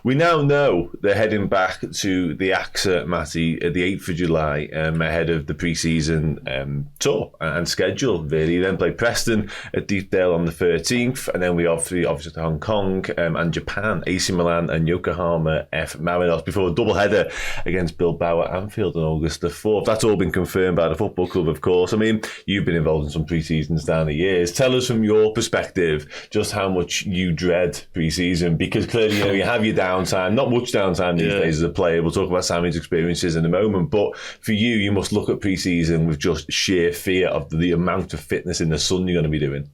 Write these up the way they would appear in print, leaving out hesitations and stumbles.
We now know they're heading back to the AXA, Matty, at the 8th of July, ahead of the pre-season tour and schedule, really. Then play Preston at Deepdale on the 13th, and then we obviously to Hong Kong and Japan, AC Milan and Yokohama F. Marinos, before a double-header against Bilbao at Anfield on August the 4th. That's all been confirmed by the football club, of course. I mean, you've been involved in some pre-seasons down the years. Tell us from your perspective just how much you dread pre-season, because clearly you have your downtime, not much downtime these days as a player. We'll talk about Sammy's experiences in a moment, but for you must look at pre-season with just sheer fear of the amount of fitness in the sun you're going to be doing.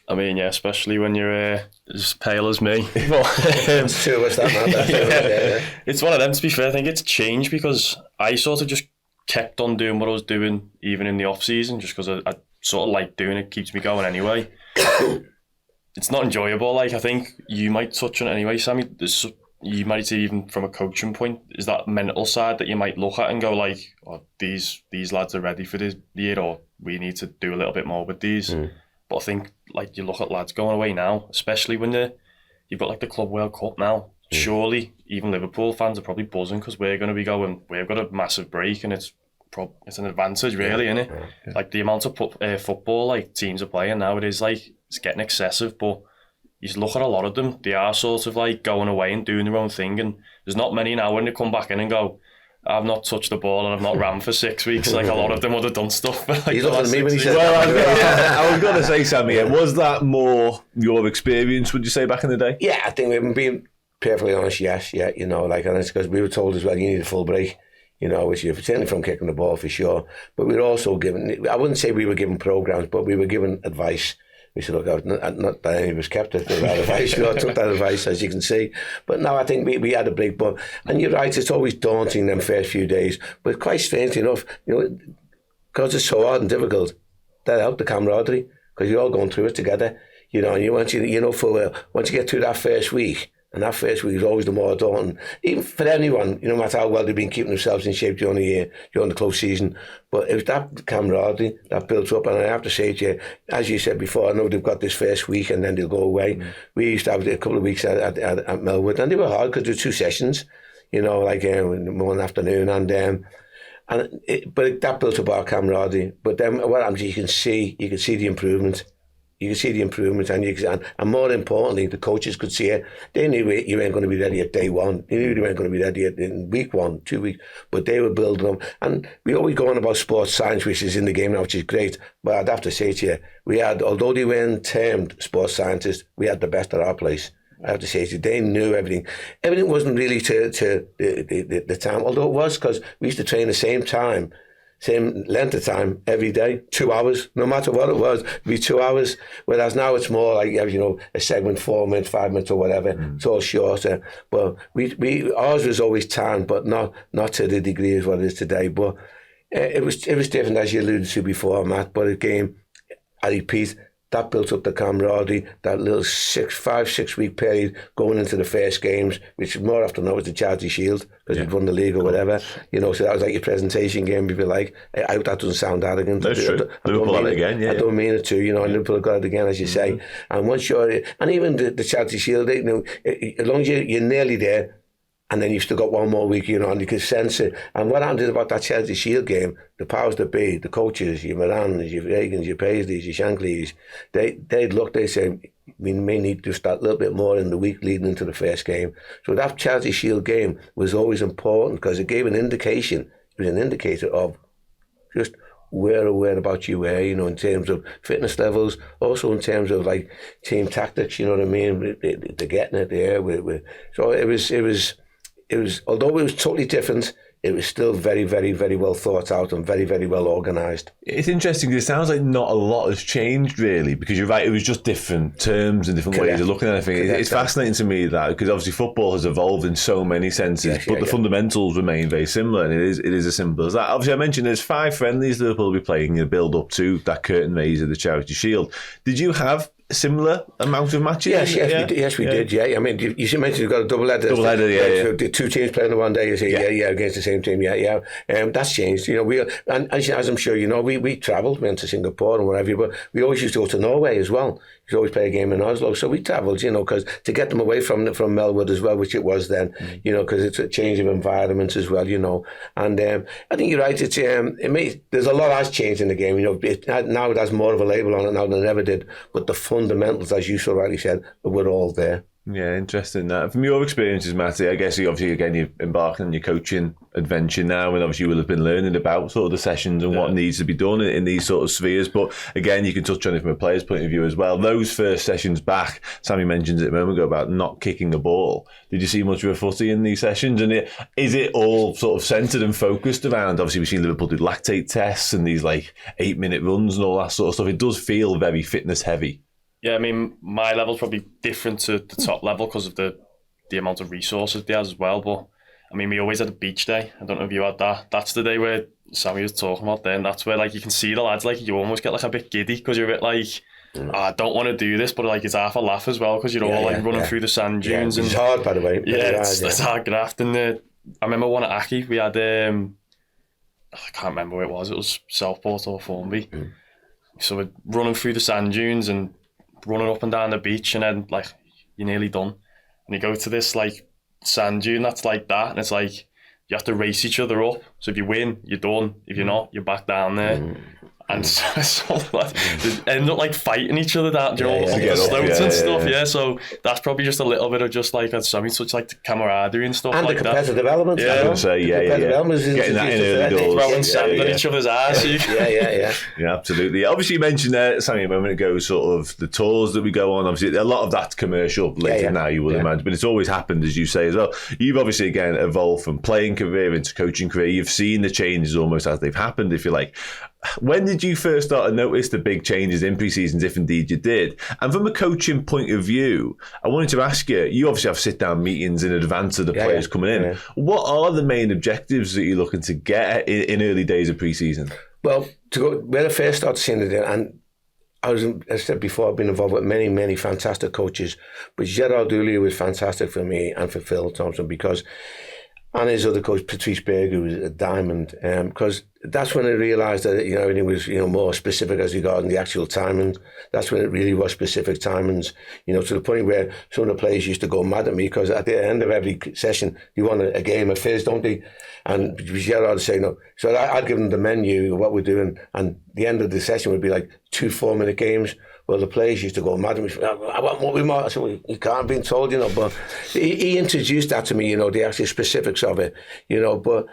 I mean, yeah, especially when you're as pale as me. It's two of us, that. It's one of them, to be fair. I think it's changed because I sort of just kept on doing what I was doing even in the off-season, just because I sort of like doing it, keeps me going anyway. It's not enjoyable. Like, I think you might touch on it anyway, Sammy. You might see, even from a coaching point, is that mental side that you might look at and go like, oh, these lads are ready for this year, or we need to do a little bit more with these. But I think, like, you look at lads going away now, especially when you've got like the Club World Cup now. Surely even Liverpool fans are probably buzzing because we're going to be going. We've got a massive break, and it's an advantage, really, isn't it? Yeah. Like the amount of football like teams are playing now, it is like it's getting excessive. But you just look at a lot of them; they are sort of like going away and doing their own thing. And there's not many now when they come back in and go, I've not touched the ball and I've not ran for 6 weeks. Like, a lot of them would have done stuff. Like, he's looking at me when he said I was going to say, Sammy, was that more your experience, would you say, back in the day? Yeah, I think we've been perfectly honest, yes, yeah, and it's because we were told as well, you need a full break, which you're certainly from kicking the ball for sure. But we were also given, I wouldn't say we were given programs, but we were given advice. We said, look, not that any of us kept it, that advice. I took that advice, as you can see. But no, I think we had a break. And you're right, it's always daunting them first few days. But quite strangely enough, because it's so hard and difficult, that helped the camaraderie, because you're all going through it together. And once you get through that first week, and that first week is always the more daunting, even for anyone, no matter how well they've been keeping themselves in shape during the year, during the close season. But it was that camaraderie that built up, and I have to say to you, as you said before, I know they've got this first week and then they'll go away. We used to have a couple of weeks at Melwood, and they were hard because there were 2 sessions, in the morning, afternoon, but that built up our camaraderie. But then what happens, you can see the improvement. You can see the improvement, and more importantly, the coaches could see it. They knew you weren't going to be ready at day one. They knew you weren't going to be ready in week 1, 2 weeks, but they were building them. And we always go on about sports science, which is in the game now, which is great. But I'd have to say to you, although they weren't termed sports scientists, we had the best at our place. I have to say to you, they knew everything. Everything wasn't really to the time, although it was, because we used to train the same time. Same length of time every day, 2 hours, no matter what it was, it'd be 2 hours. Whereas now it's more like, a segment, 4 minutes, 5 minutes or whatever. It's all shorter. But ours was always time, but not to the degree as what it is today. But it was different, as you alluded to before, Matt. But again, I repeat, that built up the camaraderie, that little 5-6 week period going into the first games, which more often than not was the Charity Shield, because you'd won the league or whatever. So that was like your presentation game, if you like. That doesn't sound arrogant. That's true. Liverpool had it again, I don't mean it to, and Liverpool got it again, as you say. And once and even the Charity Shield, as long as you're nearly there, and then you've still got one more week, and you can sense it. And what happened about that Charity Shield game, the powers that be, the coaches, your Morans, your Reagans, your Paisleys, your Shankleys, they'd say, we may need just that little bit more in the week leading into the first game. So that Charity Shield game was always important because it gave an indication, it was an indicator of just where about you were, in terms of fitness levels, also in terms of like team tactics, you know what I mean? They're getting it there. So it was, although it was totally different, it was still very, very, very well thought out and very, very well organised. It's interesting because it sounds like not a lot has changed really, because you're right, it was just different terms and different ways of looking at everything. It's fascinating to me that, because obviously football has evolved in so many senses, but the fundamentals remain very similar, and it is as simple as that. Obviously I mentioned there's 5 friendlies Liverpool will be playing in the build up to that curtain raise of the Charity Shield. Did you have similar amount of matches? Yes, we did. Yeah, I mean, you mentioned you've got a double header. The 2 teams playing in one day. You say, against the same team. That's changed. And as I'm sure you know, we travelled, went to Singapore and whatever, but we always used to go to Norway as well. He's always play a game in Oslo. So we travelled, because to get them away from Melwood as well, which it was then, because it's a change of environment as well, And I think you're right. It's there's a lot has changed in the game. Now it has more of a label on it now than it ever did. But the fundamentals, as you so rightly said, were all there. Yeah, interesting. That from your experiences, Matty, I guess you're embarking on your coaching adventure now, and obviously you will have been learning about sort of the sessions and what needs to be done in these sort of spheres. But again, you can touch on it from a player's point of view as well. Those first sessions back, Sammy mentioned it a moment ago about not kicking a ball. Did you see much of a footy in these sessions? And is it all sort of centred and focused around? Obviously, we've seen Liverpool do lactate tests and these 8-minute runs and all that sort of stuff. It does feel very fitness heavy. Yeah, I mean, my level's probably different to the top level because of the amount of resources they have as well. But, I mean, we always had a beach day. I don't know if you had that. That's the day where Sammy was talking about then. That's where, you can see the lads, you almost get, a bit giddy because you're a bit I don't want to do this, but, it's half a laugh as well because you're all, running through the sand dunes. It's hard, by the way. Yeah, it's hard graft. And I remember one at Aki, we had, I can't remember where it was Southport or Formby. So we're running through the sand dunes and running up and down the beach, and then you're nearly done, and you go to this sand dune that's like that, and it's you have to race each other up. So if you win, you're done. If you're not, you're back down there. And so they end up fighting each other down, all the slopes and stuff. Yeah, so that's probably just a little bit of just something such the camaraderie and stuff and like the competitive element. Yeah, I would say, getting that in early doors, throwing sand at each other's eyes. Yeah, absolutely. Obviously, you mentioned there, Sammy, a moment ago, sort of the tours that we go on. Obviously, a lot of that's commercial later now, you would imagine, but it's always happened, as you say as well. You've obviously again evolved from playing career into coaching career. You've seen the changes almost as they've happened, if you like. When did you first start to notice the big changes in pre-seasons, if indeed you did? And from a coaching point of view, I wanted to ask you, you obviously have sit-down meetings in advance of the players coming in. Yeah. What are the main objectives that you're looking to get in early days of pre-season? Well, when I first started seeing it, and as I said before, I've been involved with many, many fantastic coaches, but Gerard Dooley was fantastic for me and for Phil Thompson and his other coach, Patrice Berg, who was a diamond, because that's when I realised that everything was more specific as regarding the actual timing. That's when it really was specific timings, to the point where some of the players used to go mad at me because at the end of every session you want a game of fizz, don't they? And Gerard would say no. So I'd give them the menu of what we're doing, and the end of the session would be 2 4-minute games. Well, the players used to go mad at me. I want what we might. I said, well, you can't be told, but he introduced that to me, the actual specifics of it, but,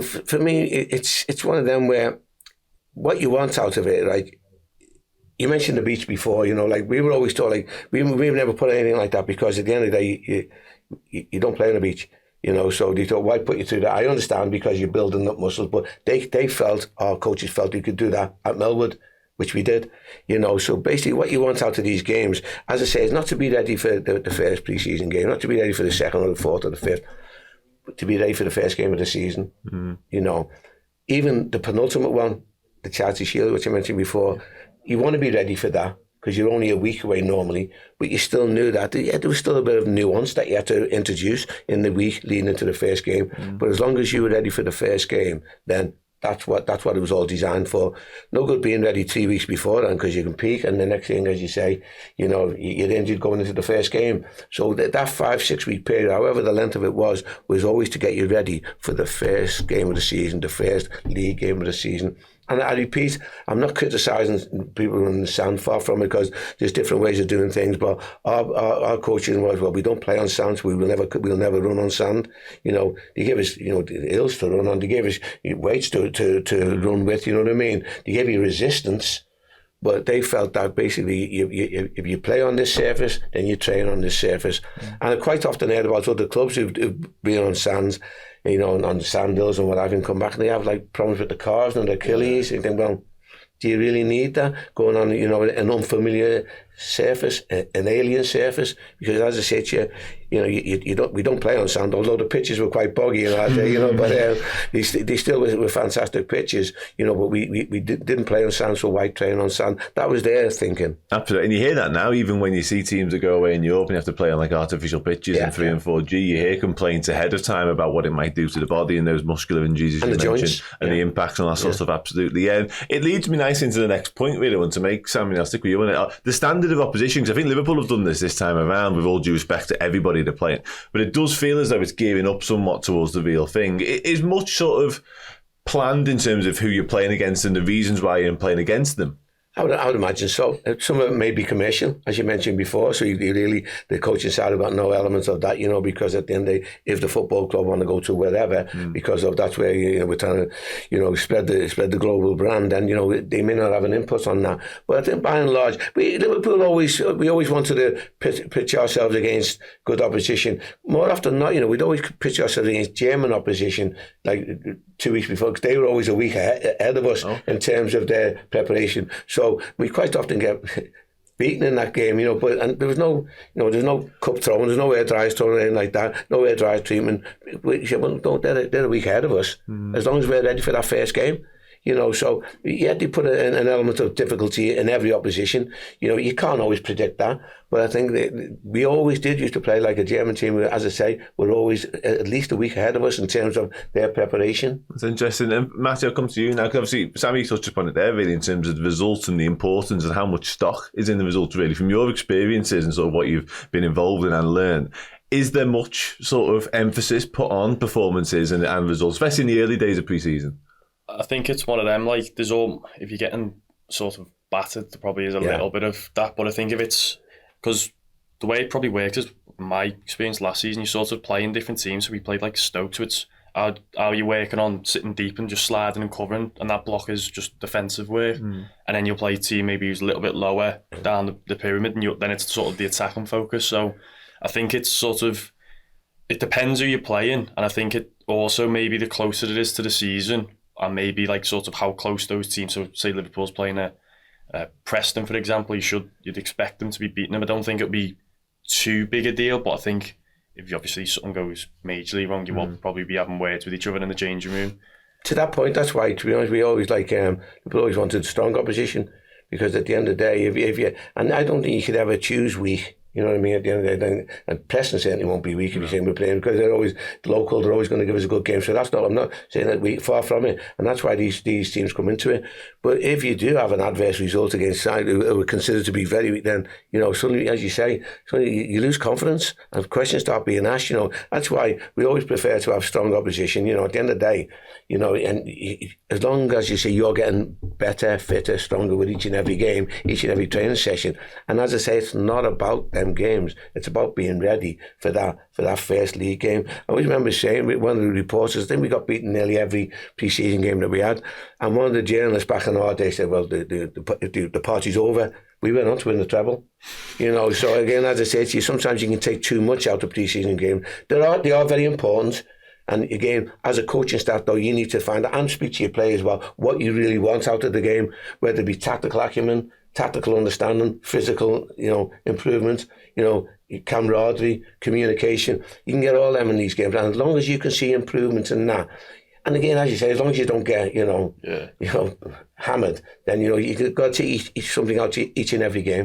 for me, it's one of them where what you want out of it, you mentioned the beach before, we were always told, we've never put anything like that because at the end of the day, you don't play on the beach. So they thought, why put you through that? I understand because you're building up muscles, but they felt, our coaches felt you could do that at Melwood, which we did, So basically what you want out of these games, as I say, is not to be ready for the first pre-season game, not to be ready for the second or the fourth or the fifth, but to be ready for the first game of the season. Even the penultimate one, the Charity Shield, which I mentioned before, you want to be ready for that because you're only a week away normally, but you still knew that there was still a bit of nuance that you had to introduce in the week leading into the first game. But as long as you were ready for the first game, then that's what it was all designed for. No good being ready 3 weeks before then because you can peak, and the next thing, as you say, you're injured going into the first game. So that 5-6 week period, however the length of it was always to get you ready for the first game of the season, the first league game of the season. And I repeat, I'm not criticising people running the sand, far from it, because there's different ways of doing things. But our coaching was, well, we don't play on sand, so we'll never run on sand. They give us, hills to run on. They gave us weights to run with. You know what I mean? They gave you resistance, but they felt that basically, if you play on this surface, then you train on this surface. And I quite often heard about other clubs who've been on sands, on sand hills and what have you, come back and they have problems with the calves and their Achilles. And you think, well, do you really need that going on, an unfamiliar surface, an alien surface? Because as I said to you, we don't play on sand, although the pitches were quite boggy that day, but they still were fantastic pitches, but we didn't play on sand, so why train on sand? That was their thinking. Absolutely. And you hear that now, even when you see teams that go away in Europe and you have to play on artificial pitches in 3 and 4G, you hear complaints ahead of time about what it might do to the body and those muscular injuries as you mentioned, joints. And the impacts on that sort of stuff. Absolutely. And it leads me nice into the next point really I want to make, Sammy. I'll stick with you on it. The standard standard of opposition, because I think Liverpool have done this time around, with all due respect to everybody they're playing, but it does feel as though it's gearing up somewhat towards the real thing. It is much sort of planned in terms of who you're playing against and the reasons why you're playing against them. I would imagine so. Some of it may be commercial, as you mentioned before. So you really, the coaching side have got no elements of that, because at the end of the day, if the football club want to go to wherever, because of that's where we're trying to, spread the global brand, and they may not have an input on that. But I think by and large, Liverpool always wanted to pitch ourselves against good opposition. More often than not, we'd always pitch ourselves against German opposition, like 2 weeks before, because they were always a week ahead of us in terms of their preparation. So we quite often get beaten in that game, but and there was no, there's no cup throwing, there's no air dryers thrown or anything like that, no air dryer treatment. We said, well, they're a week ahead of us, as long as we're ready for that first game. So they put an element of difficulty in every opposition. You can't always predict that, but I think that we always used to play like a German team. As I say, we're always at least a week ahead of us in terms of their preparation. That's interesting. And Matty, I'll come to you now, because obviously Sammy touched upon it there, really, in terms of the results and the importance and how much stock is in the results, really, from your experiences and sort of what you've been involved in and learned. Is there much sort of emphasis put on performances and results, especially in the early days of pre-season? I think it's one of them, like, if you're getting sort of battered, there probably is a little bit of that, but I think if it's, because the way it probably works is, my experience last season, you sort of play in different teams, so we played like Stoke, so it's how you're working on sitting deep and just sliding and covering, and that block is just defensive work, and then you'll play a team maybe who's a little bit lower down the pyramid, and then it's sort of the attacking focus. So I think it's sort of, it depends who you're playing, and I think it also maybe the closer it is to the season, and maybe like sort of how close those teams, so say Liverpool's playing Preston, for example, you'd expect them to be beating them. I don't think it'll be too big a deal, but I think if obviously something goes majorly wrong, you will probably be having words with each other in the changing room. To that point, that's why, to be honest, we always people always wanted strong opposition, because at the end of the day, if you, and I don't think you could ever choose weak. You know what I mean? At the end of the day, and Preston certainly won't be weak if you say we're playing, because they're always local. They're always going to give us a good game. So I'm not saying that we're far from it, and that's why these teams come into it. But if you do have an adverse result against side who are considered to be very weak, then suddenly, as you say, suddenly you lose confidence and questions start being asked. That's why we always prefer to have strong opposition. At the end of the day, and as long as you see you're getting better, fitter, stronger with each and every game, each and every training session. And as I say, it's not about them games, it's about being ready for that first league game. I always remember saying with one of the reporters, I think we got beaten nearly every pre-season game that we had, and one of the journalists back in our day said, well, the party's over, we went on to win the treble. So again, as I say to you, sometimes you can take too much out of pre-season game. They are very important. And again, as a coaching staff, though, you need to find out and speak to your players about what you really want out of the game, whether it be tactical acumen, tactical understanding, physical, improvement, camaraderie, communication. You can get all them in these games, and as long as you can see improvements in that, and again, as you say, as long as you don't get, hammered, then you've got to eat something out each and every game.